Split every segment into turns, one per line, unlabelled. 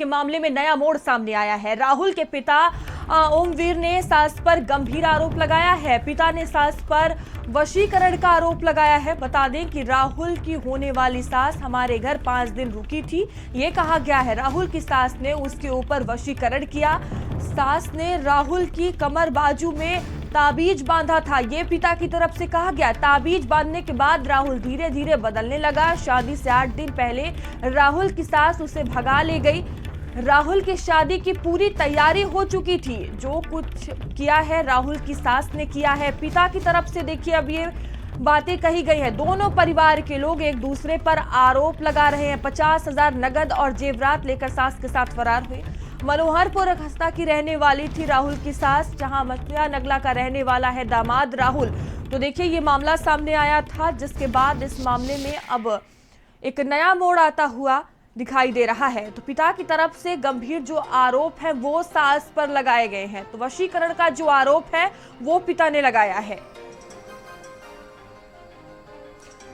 के मामले में नया मोड़ सामने आया है। राहुल के पिता ओमवीर ने सास पर गंभीर आरोप लगाया है। पिता ने सास पर वशीकरण का आरोप लगाया है। बता दें कि राहुल की होने वाली सास हमारे घर 5 दिन रुकी थी, ये कहा गया है। राहुल की सास ने उसके ऊपर वशीकरण किया। सास ने राहुल की कमर बाजू में ताबीज बांधा था, ये पिता की तरफ से कहा गया। ताबीज बांधने के बाद राहुल धीरे धीरे बदलने लगा। शादी से 8 दिन पहले राहुल की सास उसे भगा ले गई। राहुल की शादी की पूरी तैयारी हो चुकी थी। जो कुछ किया है राहुल की सास ने किया है। पिता की तरफ से देखिए अब ये बातें कही गई है। दोनों परिवार के लोग एक दूसरे पर आरोप लगा रहे हैं। 50,000 नगद और जेवरात लेकर सास के साथ फरार हुए। मनोहरपुर खस्ता की रहने वाली थी राहुल की सास, जहां मटिया नगला का रहने वाला है दामाद राहुल। तो देखिए ये मामला सामने आया था, जिसके बाद इस मामले में अब एक नया मोड़ आता हुआ दिखाई दे रहा है। तो पिता की तरफ से गंभीर जो आरोप है वो सास पर लगाए गए हैं। तो वशीकरण का जो आरोप है वो पिता ने लगाया है।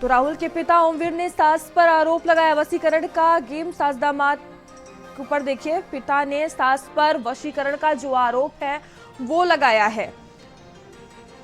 तो राहुल के पिता ओमवीर ने सास पर आरोप लगाया वशीकरण का। गेम सास दामाद के ऊपर देखिए पिता ने सास पर वशीकरण का जो आरोप है वो लगाया है।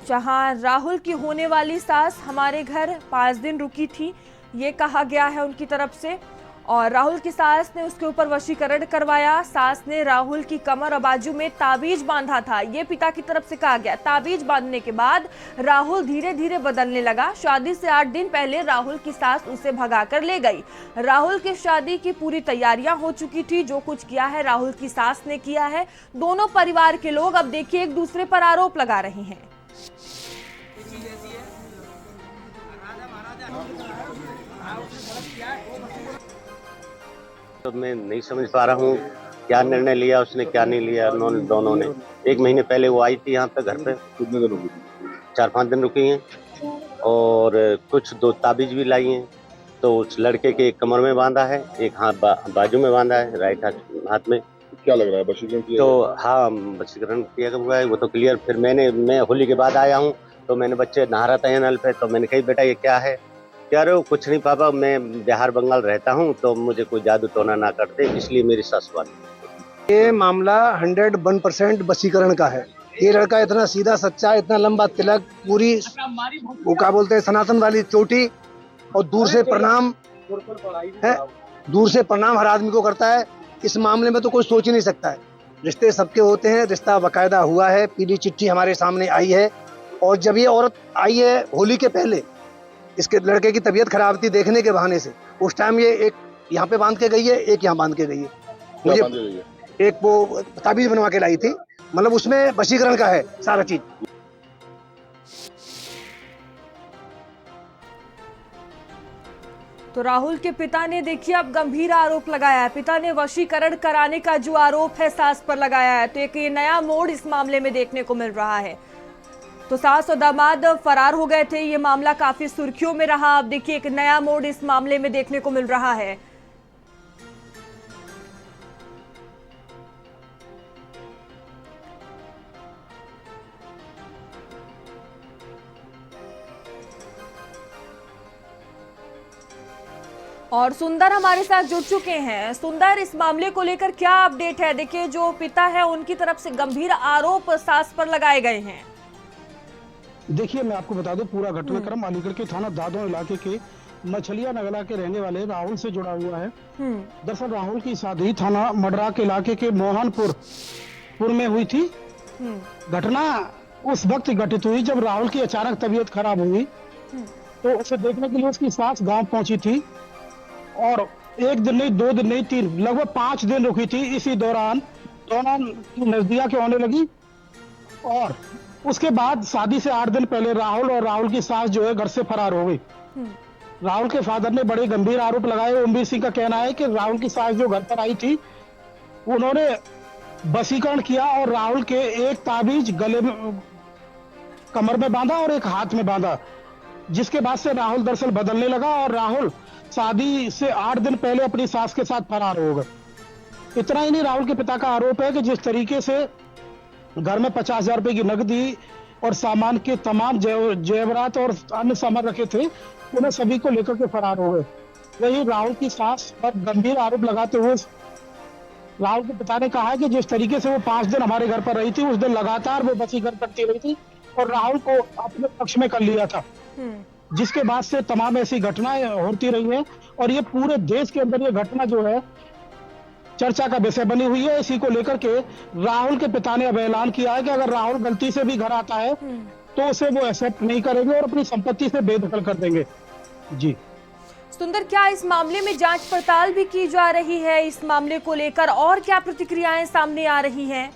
जहां राहुल की होने वाली सास हमारे घर 5 दिन रुकी थी, ये कहा गया है उनकी तरफ से। और राहुल की सास ने उसके ऊपर वशीकरण करवाया। सास ने राहुल की कमर और बाजू में ताबीज बांधा था, ये पिता की तरफ से कहा गया। ताबीज बांधने के बाद राहुल धीरे धीरे बदलने लगा। शादी से 8 दिन पहले राहुल की सास उसे भगा कर ले गई। राहुल की शादी की पूरी तैयारियां हो चुकी थी। जो कुछ किया है राहुल की सास ने किया है। दोनों परिवार के लोग अब देखिए एक दूसरे पर आरोप लगा रहे हैं।
तो मैं नहीं समझ पा रहा हूँ क्या निर्णय लिया उसने, क्या नहीं लिया। उन्होंने दोनों ने 1 महीने पहले वो आई थी यहाँ पे घर पे।
कितने दिन रुकी?
4-5 दिन रुकी हैं और कुछ 2 ताबीज भी लाई हैं। तो उस लड़के के एक कमर में बांधा है, एक हाथ बाजू में बांधा है, राइट हाथ में।
क्या लग रहा है वशीकरण किया?
तो हाँ वशीकरण किया हुआ है वो तो क्लियर। फिर मैं होली के बाद आया हूँ तो मैंने बच्चे नहा रहा था नल पे, तो मैंने कही बेटा ये क्या है? कह रहे हो कुछ नहीं पापा, मैं बिहार बंगाल रहता हूँ तो मुझे कोई जादू टोना ना करते, इसलिए मेरी सास वाली।
ये मामला 101% वशीकरण का है। ये लड़का इतना सीधा सच्चा, इतना लंबा तिलक, पूरी वो क्या बोलते हैं सनातन वाली चोटी, और दूर से प्रणाम है, दूर से प्रणाम हर आदमी को करता है। इस मामले में तो कोई सोच ही नहीं सकता है। रिश्ते सबके होते हैं, रिश्ता बाकायदा हुआ है। पीली चिट्ठी हमारे सामने आई है। और जब ये औरत आई है होली के पहले, इसके लड़के की तबीयत खराब थी देखने के बहाने से, उस टाइम ये एक यहाँ पे बांध के गई है, एक यहाँ बांध के गई है। मुझे एक वो ताबीज बनवा के लाई थी, मतलब उसमें वशीकरण का है सारा चीज।
तो राहुल के पिता ने देखिए अब गंभीर आरोप लगाया है। पिता ने वशीकरण कराने का जो आरोप है सास पर लगाया है। तो एक नया मोड़ इस मामले में देखने को मिल रहा है। तो सास और दामाद फरार हो गए थे, ये मामला काफी सुर्खियों में रहा। अब देखिए एक नया मोड़ इस मामले में देखने को मिल रहा है। और सुंदर हमारे साथ जुड़ चुके हैं। सुंदर, इस मामले को लेकर क्या अपडेट है? देखिए जो पिता है उनकी तरफ से गंभीर आरोप सास पर लगाए गए हैं।
देखिए मैं आपको बता दूं पूरा घटनाक्रम अलीगढ़ के थाना दादों इलाके के मछलिया नगला के रहने वाले राहुल से जुड़ा हुआ है। दरअसल राहुल की शादी थाना मडरा के इलाके के मोहनपुर में हुई थी। घटना उस वक्त घटित हुई जब राहुल की अचानक तबीयत खराब हुई। तो उसे देखने के लिए उसकी सास गांव पहुंची थी और 1 दिन नहीं, 2 दिन नहीं, 3 लगभग 5 दिन रुकी थी। इसी दौरान दोनों नजदिया के होने लगी और उसके बाद शादी से 8 दिन पहले राहुल और राहुल की सास जो है घर से फरार हो गई। राहुल के फादर ने बड़े गंभीर आरोप लगाए। ओमवीर सिंह का कहना है कि राहुल की सास जो घर पर आई थी उन्होंने वशीकरण किया और राहुल के एक ताबीज गले में, कमर में बांधा और एक हाथ में बांधा, जिसके बाद से राहुल दरअसल बदलने लगा और राहुल शादी से 8 दिन पहले अपनी सास के साथ फरार हो गए। इतना ही नहीं, राहुल के पिता का आरोप है कि जिस तरीके से घर में 50,000 रुपए की नकदी और सामान के तमाम जेवरात और अन्य सामान रखे थे, उन्हें सभी को लेकर के फरार हो गए। वही राहुल की सास पर गंभीर आरोप लगाते हुए राहुल के पिता ने कहा है कि जिस तरीके से वो 5 दिन हमारे घर पर रही थी, उस दिन लगातार वो वशीकरण करती रही थी और राहुल को अपने पक्ष में कर लिया था, जिसके बाद से तमाम ऐसी घटनाएं होती रही हैं और ये पूरे देश के अंदर ये घटना जो है चर्चा का विषय बनी हुई है। इसी को लेकर के राहुल के पिता ने अब ऐलान किया है कि अगर राहुल गलती से भी घर आता है तो उसे वो एक्सेप्ट नहीं करेंगे और अपनी संपत्ति से बेदखल कर देंगे। जी
सुंदर, क्या इस मामले में जांच पड़ताल भी की जा रही है? इस मामले को लेकर और क्या प्रतिक्रियाएं सामने आ रही हैं?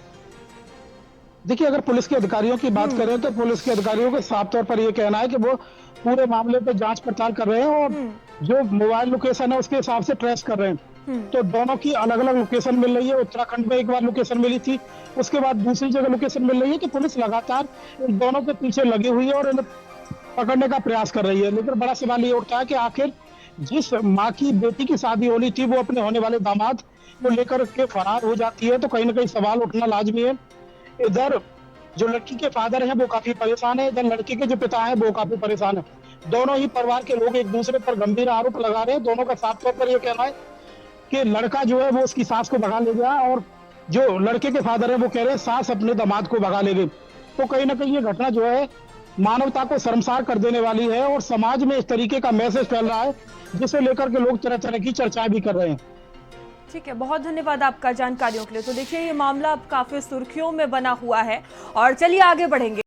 देखिए, अगर पुलिस के अधिकारियों की बात करें तो पुलिस के अधिकारियों का साफ तौर पर यह कहना है कि वो पूरे मामले पे जांच पड़ताल कर रहे हैं और जो मोबाइल लोकेशन है उसके हिसाब से ट्रेस कर रहे हैं। तो दोनों की अलग अलग लोकेशन मिल रही है। उत्तराखंड में एक बार लोकेशन मिली थी, उसके बाद दूसरी जगह लोकेशन मिल रही है। कि पुलिस लगातार इन दोनों के पीछे लगी हुई है और इन्हें पकड़ने का प्रयास कर रही है। लेकिन बड़ा सवाल ये उठता है कि आखिर जिस माँ की बेटी की शादी होनी थी वो अपने होने वाले दामाद को लेकर के फरार हो जाती है, तो कहीं ना कहीं सवाल उठना लाजमी है। इधर जो लड़की के फादर हैं वो काफी परेशान है, इधर लड़की के जो पिता हैं वो काफी परेशान है। दोनों ही परिवार के लोग एक दूसरे पर गंभीर आरोप लगा रहे हैं। दोनों का साफ तौर पर यह कहना है कि लड़का जो है वो उसकी सास को भगा ले गया और जो लड़के के फादर है वो कह रहे हैं सास अपने दामाद को भगा ले गई। तो कहीं ना कहीं ये घटना जो है मानवता को शर्मसार कर देने वाली है और समाज में इस तरीके का मैसेज फैल रहा है जिसे लेकर के लोग तरह तरह की चर्चाएं भी कर रहे हैं।
ठीक है, बहुत धन्यवाद आपका जानकारियों के लिए। तो देखिए, ये मामला अब काफी सुर्खियों में बना हुआ है और चलिए आगे बढ़ेंगे।